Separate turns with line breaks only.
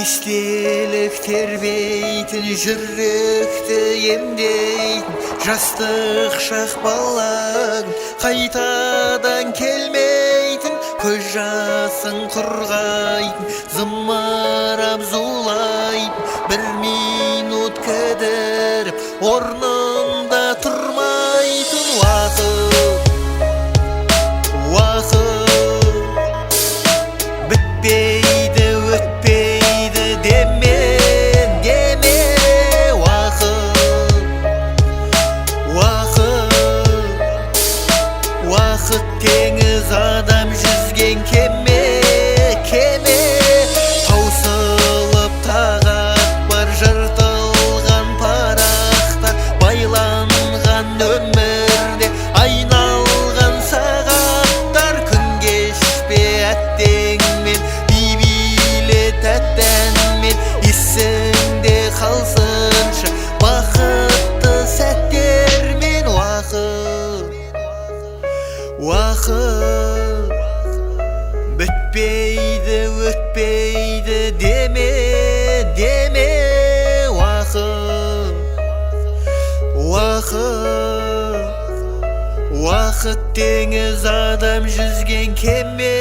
Естелік тербейтін, жүректі емдейтін жастық шақ балаң, қайтадан келмейтін көз жасың құрғайтын, зымырап зулайтын, бір минут кідіріп орнында тұрмайтын уақыт бітпейді, өтпейді деме уақыт теңіз адам жүзген кеме таусылып тағат бар жыртылған парақтар, байланған өмірде айналған сағаттар, күн кешпе әттеңмен биле тәттәнмен, есіңде қалсыншы бақытты сәттермен уақыт бітпейді, өтпейді деме уақыт теңіз адам жүзген кеме